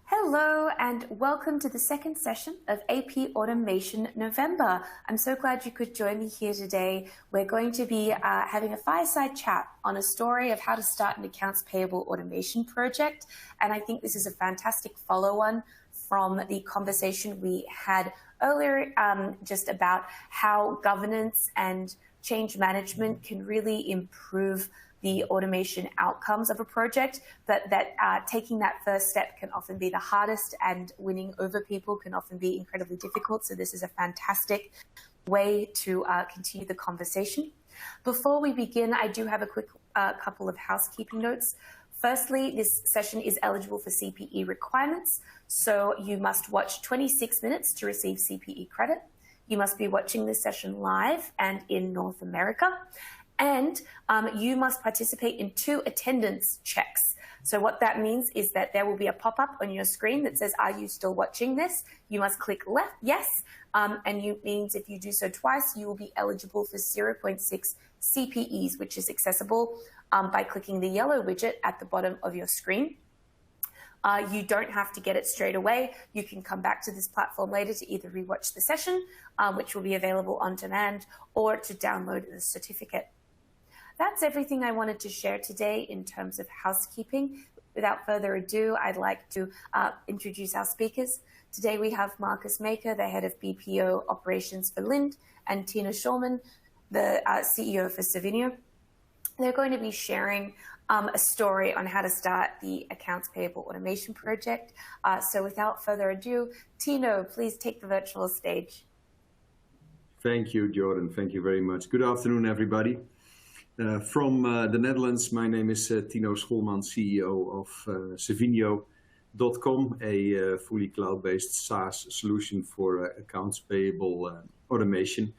Hello and welcome to the second session of AP Automation November. I'm so glad you could join me here today. We're going to be having a fireside chat on a story of how to start an accounts payable automation project. And I think this is a fantastic follow-on from the conversation we had earlier just about how governance and change management can really improve the automation outcomes of a project, but that taking that first step can often be the hardest, and winning over people can often be incredibly difficult. So this is a fantastic way to continue the conversation. Before we begin, I do have a quick couple of housekeeping notes. Firstly, this session is eligible for CPE requirements, so you must watch 26 minutes to receive CPE credit. You must be watching this session live and in North America. And you must participate in 2 attendance checks. So what that means is that there will be a pop-up on your screen that says, are you still watching this? You must click left, yes, and it means if you do so twice, you will be eligible for 0.6 CPEs, which is accessible by clicking the yellow widget at the bottom of your screen. You don't have to get it straight away. You can come back to this platform later to either rewatch the session, which will be available on demand, or to download the certificate. That's everything I wanted to share today in terms of housekeeping. Without further ado, I'd like to introduce our speakers. Today we have Markus Maicher, the head of BPO operations for Linde, and Tino Scholman, the CEO for Cevinio. They're going to be sharing a story on how to start the accounts payable automation project. So without further ado, Tino, please take the virtual stage. Thank you, Jordan. Thank you very much. Good afternoon, everybody. From the Netherlands, my name is Tino Scholman, CEO of Cevinio.com, a fully cloud-based SaaS solution for accounts payable automation.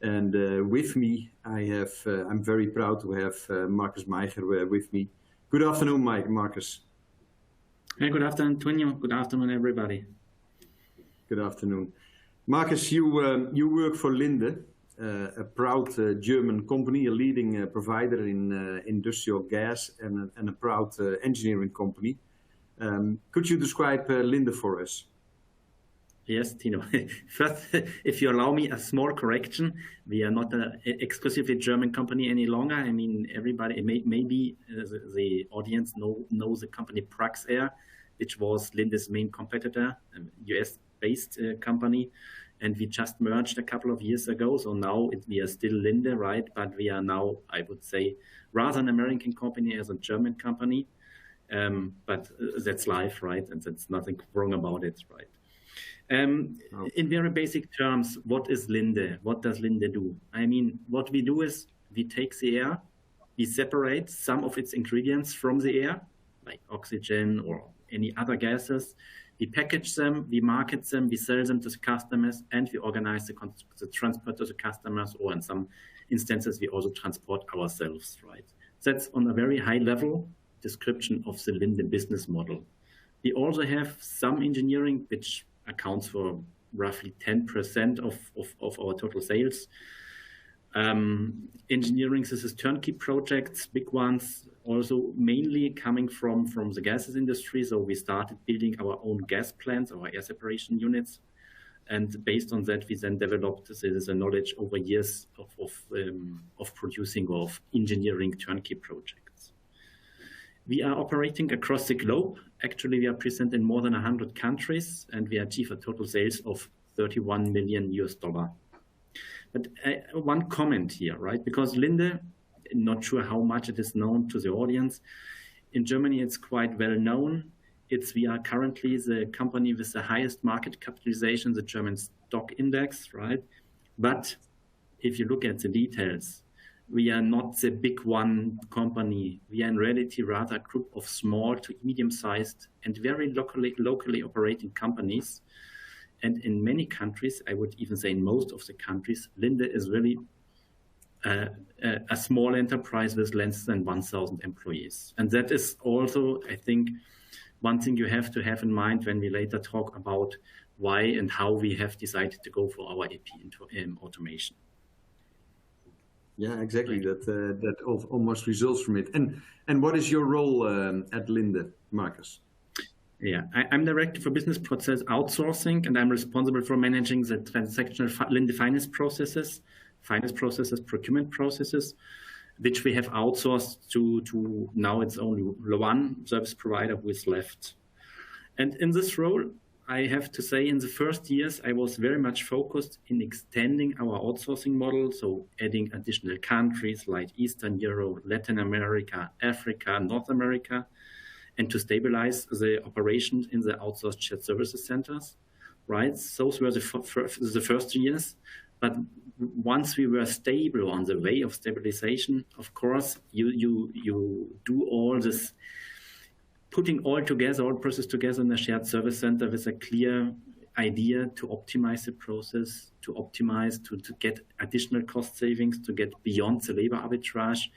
And with me, I'm very proud to have Markus Maicher with me. Good afternoon, Markus. Hey, good afternoon, Tino. Good afternoon, everybody. Good afternoon. Markus, you work for Linde. A proud German company, a leading provider in industrial gas, and a proud engineering company. Could you describe Linde for us? Yes, Tino. First, if you allow me a small correction, we are not an exclusively German company any longer. I mean, everybody, maybe the audience knows the company Praxair, which was Linde's main competitor, a US-based company. And we just merged a couple of years ago. So now we are still Linde, right? But we are now, I would say, rather an American company as a German company. But that's life, right? And there's nothing wrong about it, right? In very basic terms, what is Linde? What does Linde do? I mean, what we do is we take the air, we separate some of its ingredients from the air, like oxygen or any other gases. We package them, we market them, we sell them to the customers, and we organize the transport to the customers, or in some instances, we also transport ourselves, right? That's on a very high level description of the Linde business model. We also have some engineering, which accounts for roughly 10% of our total sales. Engineering, this is turnkey projects, big ones, also mainly coming from the gases industry. So we started building our own gas plants, our air separation units. And based on that, we then developed the knowledge over years of producing or of engineering turnkey projects. We are operating across the globe. Actually, we are present in more than 100 countries, and we achieve a total sales of $31 million. But one comment here, right? Because Linde, not sure how much it is known to the audience. In Germany, it's quite well known. We are currently the company with the highest market capitalization, the German stock index, right? But if you look at the details, we are not the big one company. We are in reality rather a group of small to medium-sized and very locally operating companies. And in many countries, I would even say in most of the countries, Linde is really a small enterprise with less than 1,000 employees. And that is also, I think, one thing you have to have in mind when we later talk about why and how we have decided to go for our AP automation. Yeah, exactly. That almost results from it. And what is your role at Linde, Markus? Yeah, I'm director for business process outsourcing, and I'm responsible for managing the transactional Linde finance processes, procurement processes, which we have outsourced to now it's only one service provider who is left. And in this role, I have to say in the first years, I was very much focused in extending our outsourcing model. So adding additional countries like Eastern Europe, Latin America, Africa, North America, and to stabilize the operations in the outsourced shared services centers, right? Those were the first years. But once we were stable on the way of stabilization, of course, you do all this, putting all process together in a shared service center with a clear idea to optimize the process, to get additional cost savings, to get beyond the labor arbitrage,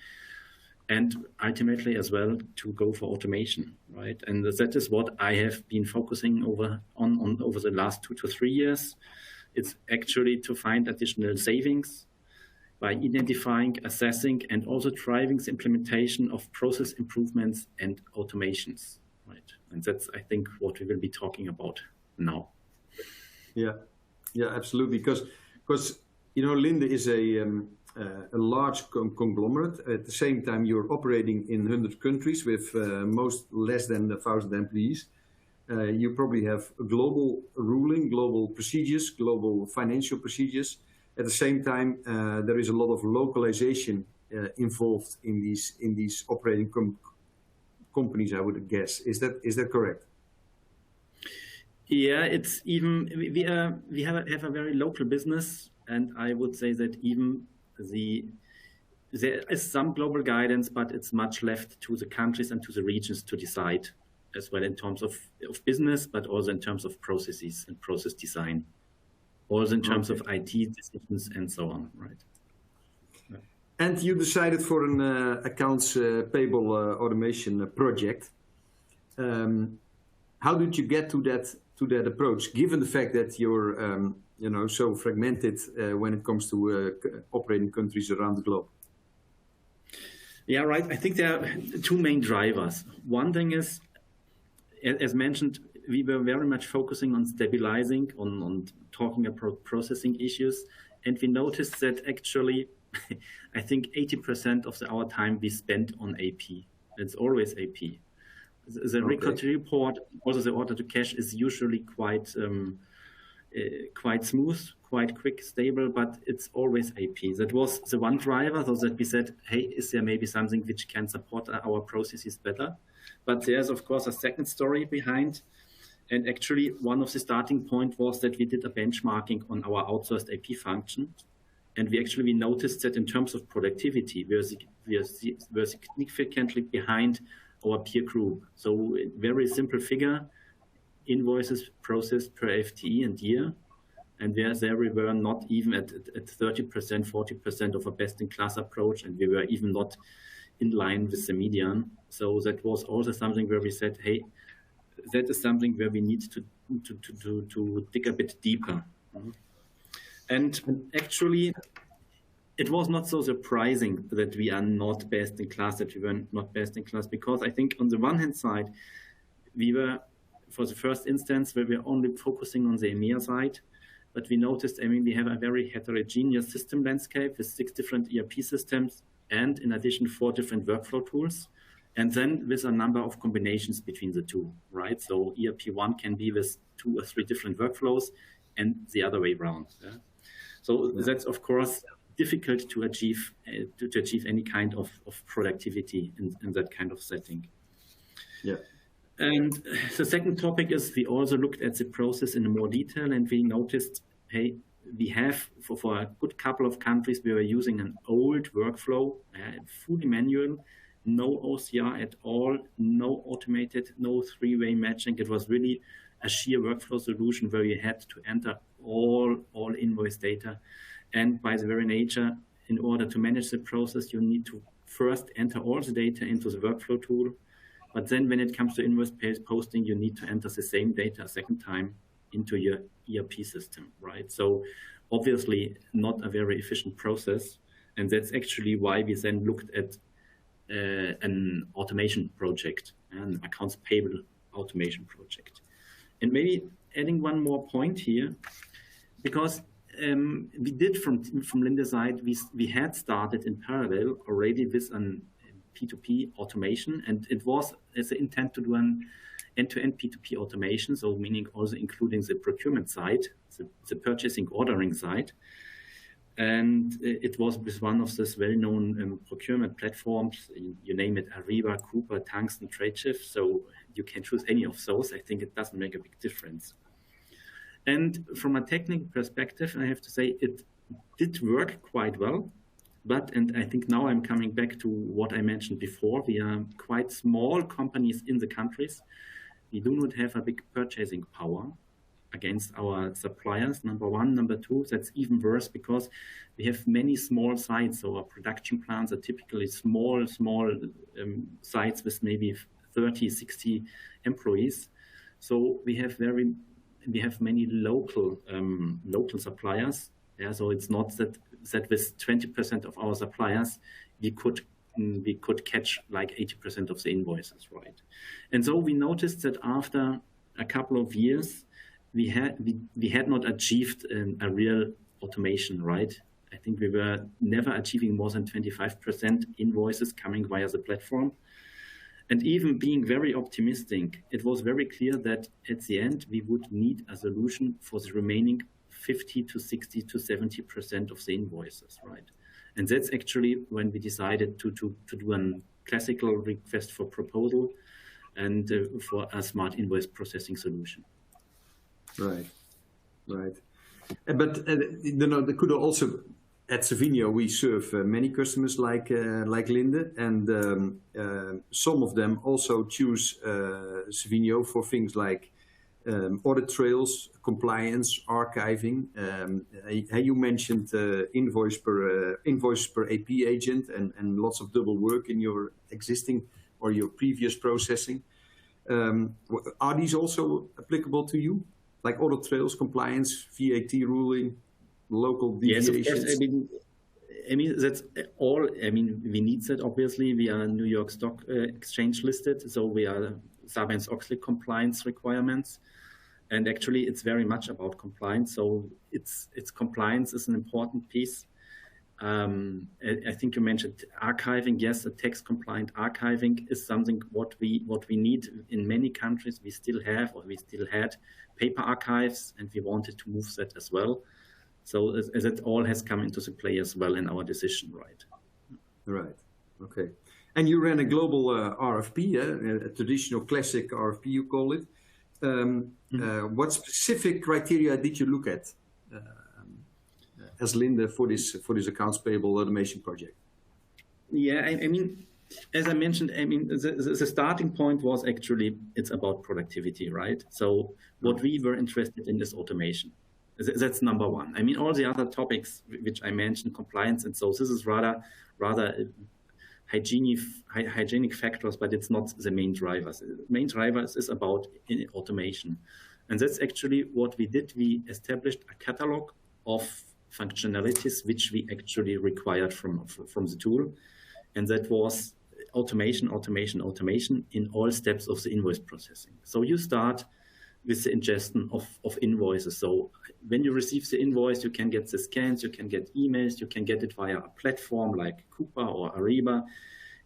and ultimately as well to go for automation, right? And that is what I have been focusing on over the last 2 to 3 years. It's actually to find additional savings by identifying, assessing, and also driving the implementation of process improvements and automations, right? And that's, I think, what we will be talking about now. Yeah, absolutely. Because Linde is a large conglomerate. At the same time, you're operating in 100 countries with less than 1,000 employees. You probably have global ruling, global procedures, global financial procedures. At the same time, there is a lot of localization involved in these operating companies, I would guess. Is that correct? Yeah, it's even we have a very local business, and I would say that even there is some global guidance, but it's much left to the countries and to the regions to decide as well in terms of business, but also in terms of processes and process design, also in terms of IT decisions and so on, right? Yeah. And you decided for an accounts payable automation project. How did you get to that approach, given the fact that you're so fragmented when it comes to operating countries around the globe? Yeah, right. I think there are two main drivers. One thing is, as mentioned, we were very much focusing on stabilizing, on talking about processing issues. And we noticed that actually, I think 80% of our time we spent on AP. It's always AP. The record to report, also the order to cash, is usually quite smooth, quite quick, stable, but it's always AP. That was the one driver, so that we said, hey, is there maybe something which can support our processes better? But there's, of course, a second story behind. And actually, one of the starting point was that we did a benchmarking on our outsourced AP function. And we noticed that in terms of productivity, we are significantly behind our peer group. So very simple figure, invoices processed per FTE and year. And there we were not even at 30%, 40% of a best-in-class approach. And we were even not in line with the median. So that was also something where we said, hey, that is something where we need to dig a bit deeper. And actually, it was not so surprising that we are not best in class, that we were not best in class, because I think on the one hand side, we were, for the first instance, where we were only focusing on the EMEA side, but we noticed, we have a very heterogeneous system landscape with 6 different ERP systems, and in addition, 4 different workflow tools. And then with a number of combinations between the two, right? So ERP1 can be with 2 or 3 different workflows and the other way around. Yeah? So that's, of course, difficult to achieve any kind of productivity in that kind of setting. Yeah. And the second topic is we also looked at the process in more detail, and we noticed, hey, we have, for a good couple of countries, we were using an old workflow, fully manual, no OCR at all, no automated, no 3-way matching. It was really a sheer workflow solution where you had to enter all invoice data. And by the very nature, in order to manage the process, you need to first enter all the data into the workflow tool. But then when it comes to invoice posting, you need to enter the same data a second time into your ERP system, right? So obviously not a very efficient process. And that's actually why we then looked at an automation project, an accounts payable automation project. And maybe adding one more point here, because we did from Linde side, we had started in parallel already with an P2P automation, and it was as an intent to do an end-to-end P2P automation, so meaning also including the procurement side, the purchasing ordering side. And it was with one of these well-known procurement platforms, you name it, Ariba, Coupa, Tungsten, Tradeshift. So you can choose any of those. I think it doesn't make a big difference. And from a technical perspective, I have to say it did work quite well. But, and I think now I'm coming back to what I mentioned before, we are quite small companies in the countries. We do not have a big purchasing power against our suppliers, number one. Number two, that's even worse because we have many small sites. So our production plants are typically small sites with maybe 30, 60 employees. So we have many local suppliers. Yeah, so it's not that with 20% of our suppliers, we could catch like 80% of the invoices, right? And so we noticed that after a couple of years, we had not achieved a real automation, right? I think we were never achieving more than 25% invoices coming via the platform. And even being very optimistic, it was very clear that at the end, we would need a solution for the remaining 50 to 60 to 70% of the invoices, right? And that's actually when we decided to do a classical request for proposal and for a smart invoice processing solution. Right. But there could also, at Cevinio, we serve many customers like Linde, and some of them also choose Cevinio for things like audit trails, compliance, archiving. You mentioned invoice per AP agent and lots of double work in your existing or your previous processing. Are these also applicable to you? Like audit trails, compliance, VAT ruling, local deviations? Yes, of course. I mean, that's all. I mean, we need that, obviously. We are New York Stock Exchange listed, so we are Sarbanes-Oxley compliance requirements. And actually, it's very much about compliance. So it's compliance is an important piece. I think you mentioned archiving. Yes, a tax-compliant archiving is something what we need in many countries. We still have, or we still had, paper archives, and we wanted to move that as well. So as it all has come into the play as well in our decision, right? Right. Okay. And you ran a global RFP, a traditional classic RFP, you call it. What specific criteria did you look at as Linde for this accounts payable automation project? Yeah, I mean, as I mentioned, I mean, the starting point was actually it's about productivity, right? So what we were interested in is automation. That's number one. I mean, all the other topics which I mentioned, compliance, and so this is rather hygienic factors, but it's not the main drivers. The main drivers is about automation. And that's actually what we did. We established a catalog of functionalities which we actually required from the tool. And that was automation in all steps of the invoice processing. So you start with the ingestion of invoices. So when you receive the invoice, you can get the scans, you can get emails, you can get it via a platform like Coupa or Ariba.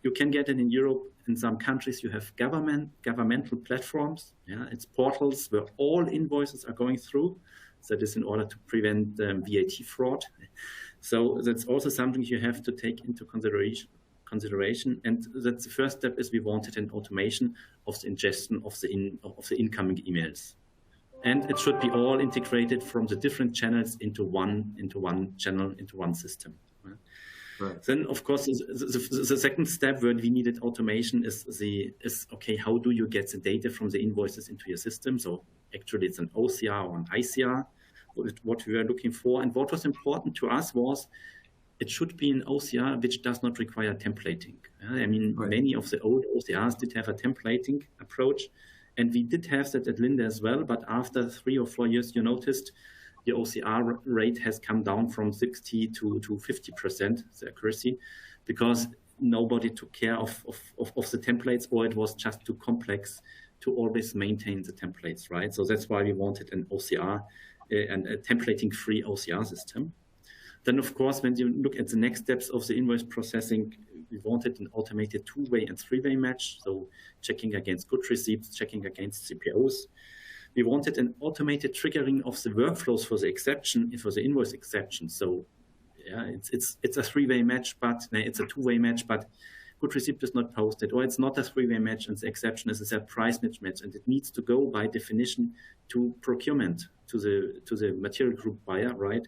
You can get it in Europe. In some countries, you have governmental platforms. Yeah, it's portals where all invoices are going through. That is in order to prevent VAT fraud. So that's also something you have to take into consideration. And that's the first step is we wanted an automation of the ingestion of the incoming emails. And it should be all integrated from the different channels into one channel, into one system. Right. Then, of course, the second step where we needed automation is okay, how do you get the data from the invoices into your system? So actually, it's an OCR or an ICR, what we were looking for. And what was important to us was it should be an OCR which does not require templating. I mean, Many of the old OCRs did have a templating approach, and we did have that at Linde as well. But after 3 or 4 years, you noticed the OCR rate has come down from 60 to 50%, the accuracy, because nobody took care of the templates, or it was just too complex to always maintain the templates, right? So that's why we wanted an OCR and a templating-free OCR system. Then, of course, when you look at the next steps of the invoice processing, we wanted an automated two-way and three-way match, so checking against good receipts, checking against CPOs. We wanted an automated triggering of the workflows for the exception, for the invoice exception. So, yeah, it's a three-way match, but it's a two-way match, but good receipt is not posted, or it's not a three-way match, and the exception is a set price mismatch, and it needs to go by definition to procurement, to the material group buyer, right?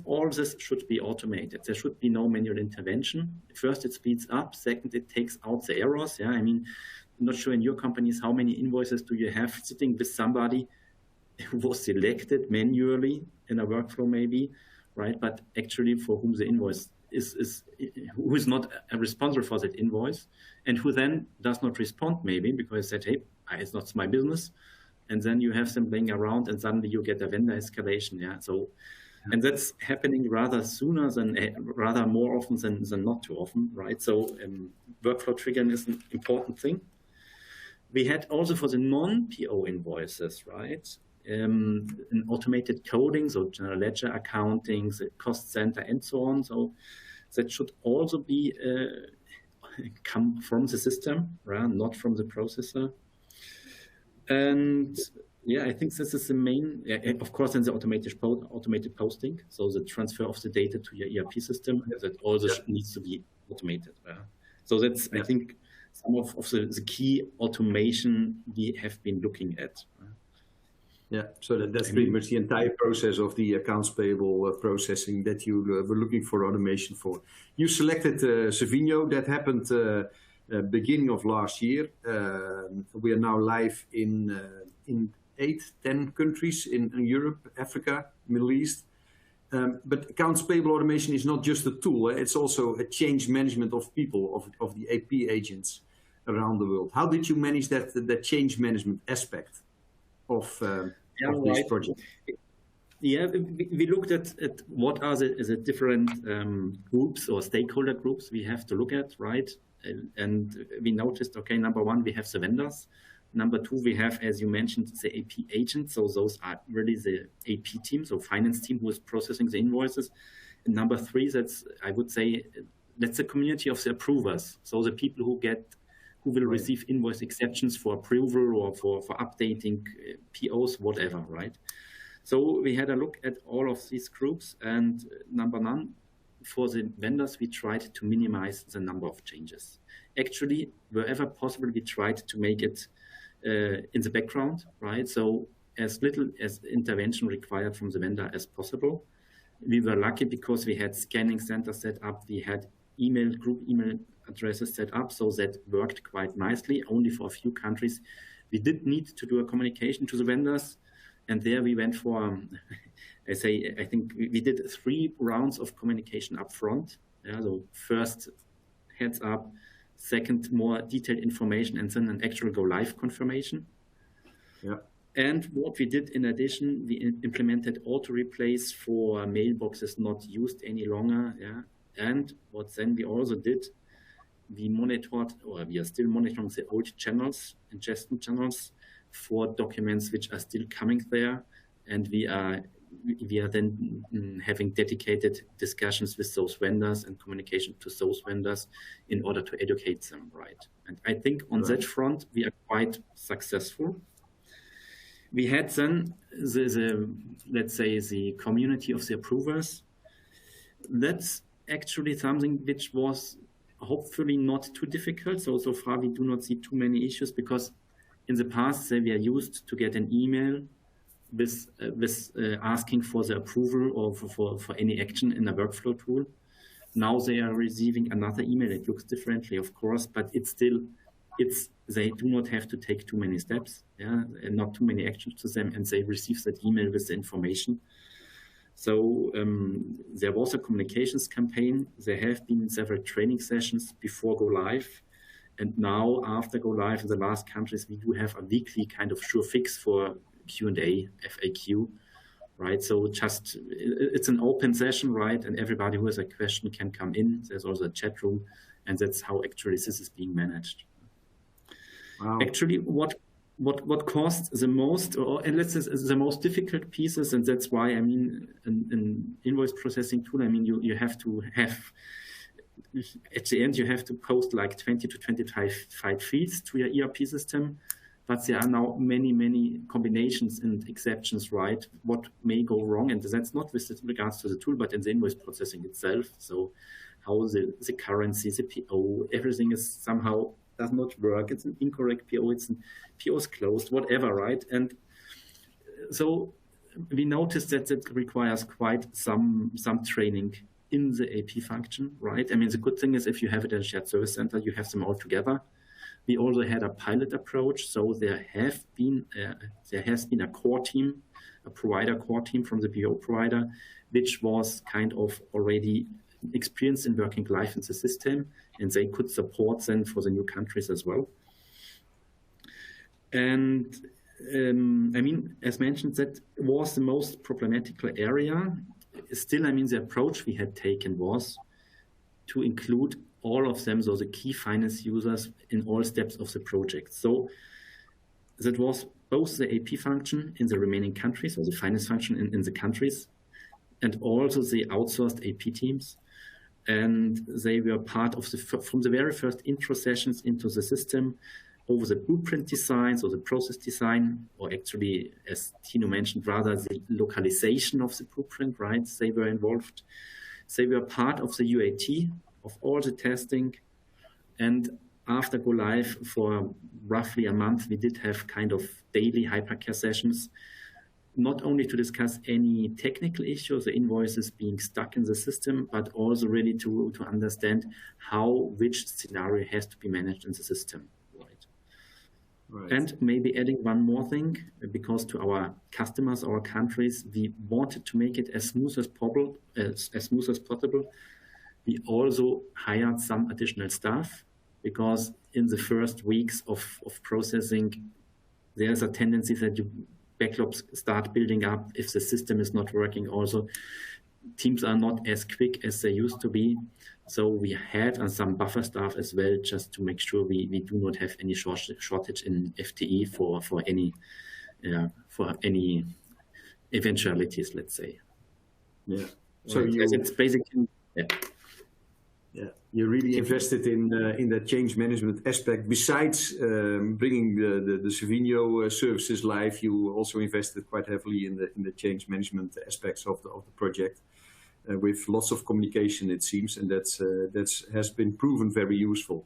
All this should be automated. There should be no manual intervention. First, it speeds up. Second, it takes out the errors. Yeah, I mean, I'm not sure in your companies how many invoices do you have sitting with somebody who was selected manually in a workflow, maybe, right? But actually, for whom the invoice is who is not responsible for that invoice, and who then does not respond, maybe because said, hey, it's not my business, and then you have them laying around, and suddenly you get a vendor escalation. Yeah, so. And that's happening rather sooner than rather more often than not too often, right? So workflow triggering is an important thing. We had also for the non-PO invoices, right? An automated coding, so general ledger accounting, the cost center, and so on. So that should also be come from the system, right? Not from the processor. And yeah, I think this is the main, of course, in the automated posting. So the transfer of the data to your ERP system, that also needs to be automated. So that's, I think, some of the key automation we have been looking at. Yeah, so that's pretty much the entire process of the accounts payable processing that you were looking for automation for. You selected Cevinio. That happened beginning of last year. We are now live in 8-10 countries in Europe, Africa, Middle East. But accounts payable automation is not just a tool, it's also a change management of people, of the AP agents around the world. How did you manage that change management aspect of this project? Yeah, we looked at what are the different groups or stakeholder groups we have to look at, right? And we noticed, okay, number one, we have the vendors. Number two, we have, as you mentioned, the AP agents. So those are really the AP team, so finance team who is processing the invoices. And number three, I would say, that's the community of the approvers. So the people who will receive invoice exceptions for approval or for updating POs, whatever, right? So we had a look at all of these groups, and number one, for the vendors, we tried to minimize the number of changes. Actually, wherever possible, we tried to make it in the background, right? So as little as intervention required from the vendor as possible. We were lucky because we had scanning centers set up. We had group email addresses set up, so that worked quite nicely. Only for a few countries, we did need to do a communication to the vendors, and there we went for, I think we did 3 rounds of communication up front. Yeah, so first heads up, second more detailed information, and then an actual go live confirmation. Yeah. And what we did in addition, we implemented auto replace for mailboxes not used any longer. Yeah. And what then we also did, we monitored, or we are still monitoring the old channels, ingestion channels for documents which are still coming there. And we are then having dedicated discussions with those vendors and communication to those vendors in order to educate them, right? And I think on that front, we are quite successful. We had then let's say the community of the approvers. That's actually something which was hopefully not too difficult. So far we do not see too many issues, because in the past we are used to get an email with asking for the approval or for any action in a workflow tool. Now they are receiving another email. It looks differently, of course, but they do not have to take too many steps, yeah, and not too many actions to them, and they receive that email with the information. So there was a communications campaign. There have been several training sessions before go live. And now after go live in the last countries, we do have a weekly kind of sure fix for Q&A, FAQ, right? So it's an open session, right? And everybody who has a question can come in. There's also a chat room, and that's how actually this is being managed. Wow. Actually, what costs the most, or and let's say the most difficult pieces, and that's why I mean an invoice processing tool. I mean you have to have at the end you have to post like 20 to 25 fields to your ERP system, but there are now many combinations and exceptions, right? What may go wrong, and that's not with regards to the tool, but in the invoice processing itself. So how the currency, the PO, everything is somehow does not work. It's an incorrect PO. PO is closed, whatever, right? And so we noticed that it requires quite some training in the AP function, right? I mean, the good thing is if you have it in a shared service center, you have them all together. We also had a pilot approach, so there has been a core team, a provider core team from the PO provider, which was kind of already experienced in working live in the system, and they could support then for the new countries as well. And I mean, as mentioned, that was the most problematical area. Still, I mean, the approach we had taken was to include all of them, so the key finance users in all steps of the project. So that was both the AP function in the remaining countries, or the finance function in the countries, and also the outsourced AP teams. And they were part of from the very first intro sessions into the system, over the blueprint design, so the process design, or actually, as Tino mentioned, rather the localization of the blueprint, right? They were involved. They were part of the UAT, of all the testing. And after go live for roughly a month, we did have kind of daily hypercare sessions, not only to discuss any technical issues, the invoices being stuck in the system, but also really to understand how which scenario has to be managed in the system. Right. And maybe adding one more thing, because to our customers, our countries, we wanted to make it as smooth as possible. We also hired some additional staff, because in the first weeks of processing, there's a tendency that backlogs start building up if the system is not working. Also, teams are not as quick as they used to be. So we had some buffer staff as well, just to make sure we do not have any shortage in FTE for any eventualities, let's say. Yeah. So it's basically you're really invested in the change management aspect. Besides bringing the Cevinio services live, you also invested quite heavily in the change management aspects of the project. With lots of communication, it seems, and that has been proven very useful.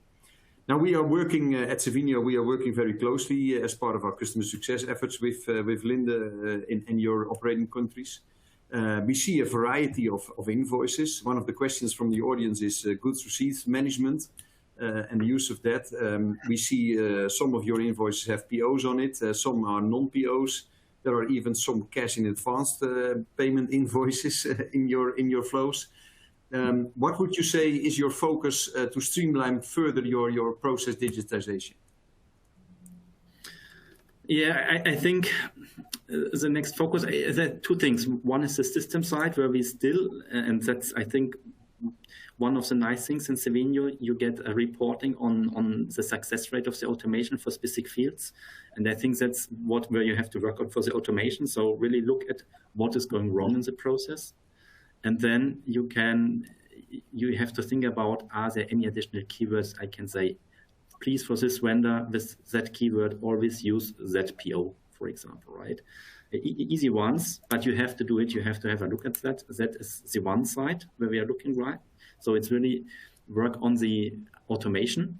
Now we are working at Cevinio. We are working very closely as part of our customer success efforts with Linde in your operating countries. We see a variety of invoices. One of the questions from the audience is goods receipts management and the use of that. We see some of your invoices have POs on it. Some are non-POs. There are even some cash in advance payment invoices in your flows. What would you say is your focus to streamline further your process digitization? Yeah, I think the next focus is two things. One is the system side, where we still, and that's, I think, one of the nice things in Cevinio, you get a reporting on the success rate of the automation for specific fields. And I think that's where you have to work on for the automation. So really look at what is going wrong in the process. And then you have to think about, are there any additional keywords I can say, please, for this vendor with that keyword, always use that PO, for example, right? Easy ones, but you have to do it. You have to have a look at that. That is the one side where we are looking, right? So it's really work on the automation.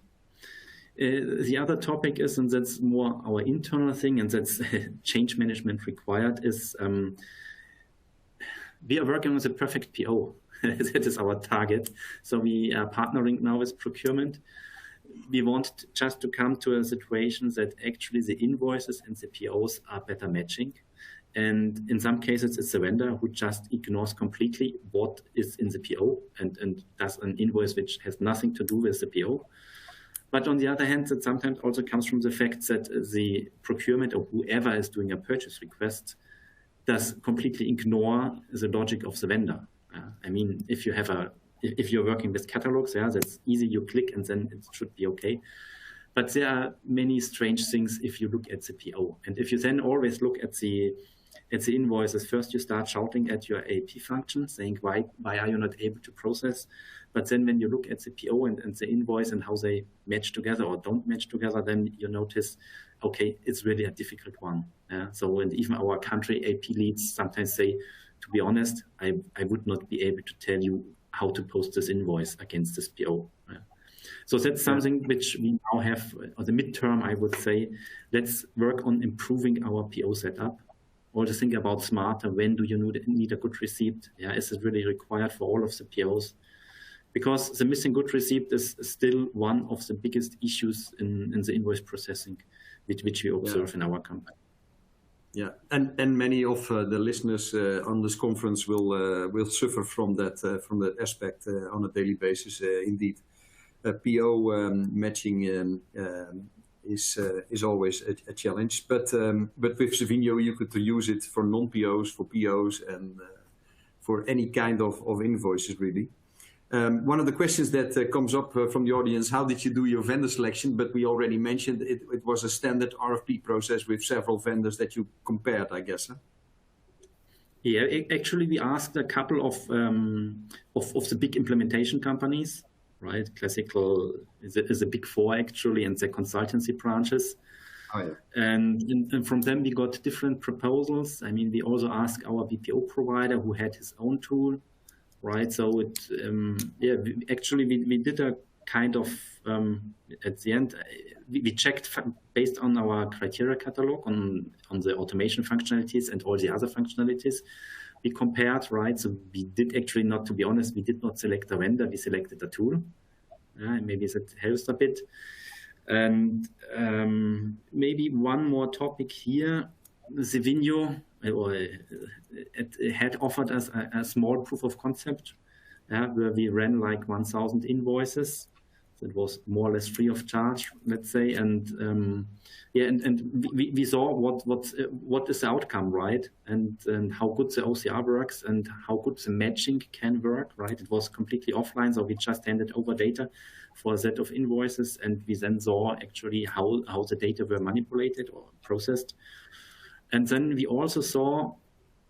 The other topic is, and that's more our internal thing, and that's change management required, is we are working on the perfect PO. That is our target. So we are partnering now with procurement. We want just to come to a situation that actually the invoices and the POs are better matching. And in some cases, it's the vendor who just ignores completely what is in the PO and does an invoice which has nothing to do with the PO. But on the other hand, that sometimes also comes from the fact that the procurement or whoever is doing a purchase request does completely ignore the logic of the vendor. I mean, if you're working with catalogs, that's easy. You click and then it should be okay. But there are many strange things if you look at the PO. And if you then always look at the invoices, first you start shouting at your AP function, saying, why are you not able to process? But then when you look at the PO and the invoice and how they match together or don't match together, then you notice, okay, it's really a difficult one. So, and even our country AP leads sometimes say, to be honest, I would not be able to tell you how to post this invoice against this PO. So that's something which we now have, on the midterm, I would say, let's work on improving our PO setup. Also think about smarter, when do you need a good receipt? Is it really required for all of the POs? Because the missing good receipt is still one of the biggest issues in the invoice processing, which we observe in our company. Yeah, and many of the listeners on this conference will suffer from that aspect on a daily basis. Indeed, PO matching is always a challenge. But with Cevinio, you could use it for non-POs, for POs, and for any kind of invoices, really. One of the questions that comes up from the audience, how did you do your vendor selection? But we already mentioned it was a standard RFP process with several vendors that you compared, I guess. Huh? Yeah, actually we asked a couple of the big implementation companies, right? Classical is a big four actually, and the consultancy branches. Oh, yeah. And from them we got different proposals. I mean, we also asked our BPO provider who had his own tool. Right, so we did a kind of at the end we checked based on our criteria catalog on the automation functionalities and all the other functionalities. We compared, right? So we did actually not, to be honest, we did not select a vendor. We selected a tool. Maybe that helps a bit. And maybe one more topic here. Cevinio had offered us a small proof of concept where we ran like 1,000 invoices. So it was more or less free of charge, let's say. And we saw what is the outcome, right? And how good the OCR works and how good the matching can work, right? It was completely offline, so we just handed over data for a set of invoices, and we then saw actually how the data were manipulated or processed. And then we also saw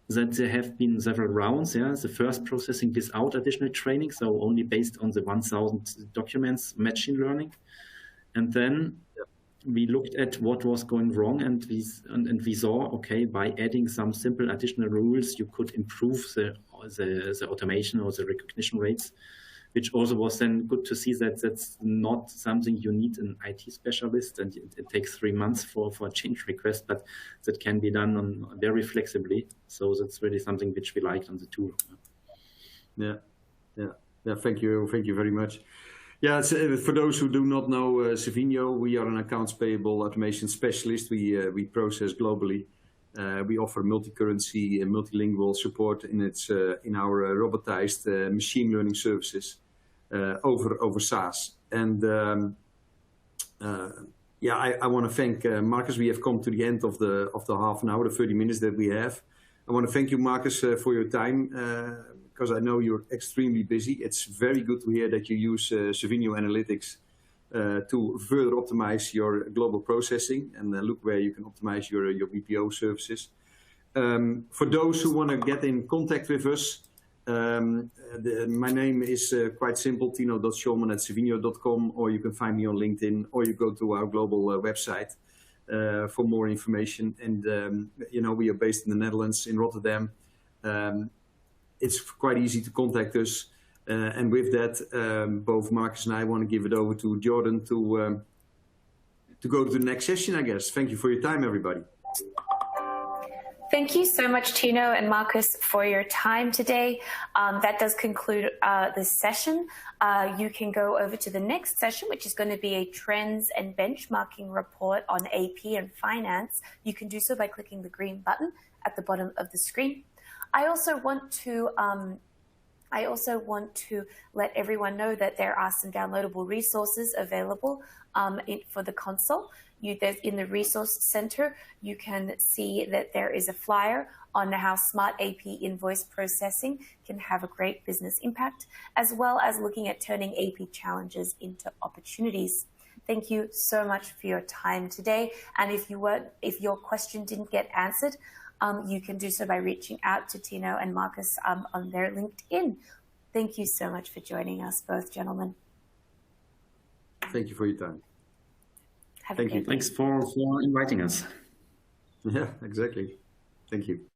that there have been several rounds. The first processing without additional training, so only based on the 1,000 documents, machine learning. And then we looked at what was going wrong, and we saw, okay, by adding some simple additional rules, you could improve the automation or the recognition rates, which also was then good to see that that's not something you need an IT specialist, and it takes 3 months for a change request, but that can be done very flexibly. So that's really something which we liked on the tool. Yeah. Thank you very much. Yeah, for those who do not know Cevinio, we are an accounts payable automation specialist. We process globally. We offer multi-currency and multilingual support in our robotized machine learning services over SaaS. And I want to thank Markus. We have come to the end of the half an hour, the 30 minutes that we have. I want to thank you, Markus, for your time, because I know you're extremely busy. It's very good to hear that you use Cevinio Analytics to further optimize your global processing and look where you can optimize your BPO services. For those who want to get in contact with us, my name is quite simple, tino.scholman@cevinio.com, or you can find me on LinkedIn, or you go to our global website for more information. And, we are based in the Netherlands, in Rotterdam. It's quite easy to contact us. And with that, both Markus and I want to give it over to Jordan to go to the next session, I guess. Thank you for your time, everybody. Thank you so much, Tino and Markus, for your time today. That does conclude this session. You can go over to the next session, which is going to be a trends and benchmarking report on AP and finance. You can do so by clicking the green button at the bottom of the screen. I also want to let everyone know that there are some downloadable resources available for the console. In the resource center, you can see that there is a flyer on how smart AP invoice processing can have a great business impact, as well as looking at turning AP challenges into opportunities. thank you so much for your time today. And if your question didn't get answered, you can do so by reaching out to Tino and Markus on their LinkedIn. Thank you so much for joining us, both gentlemen. Thank you for your time. Thank you. Thanks for inviting us. Yeah, exactly. Thank you.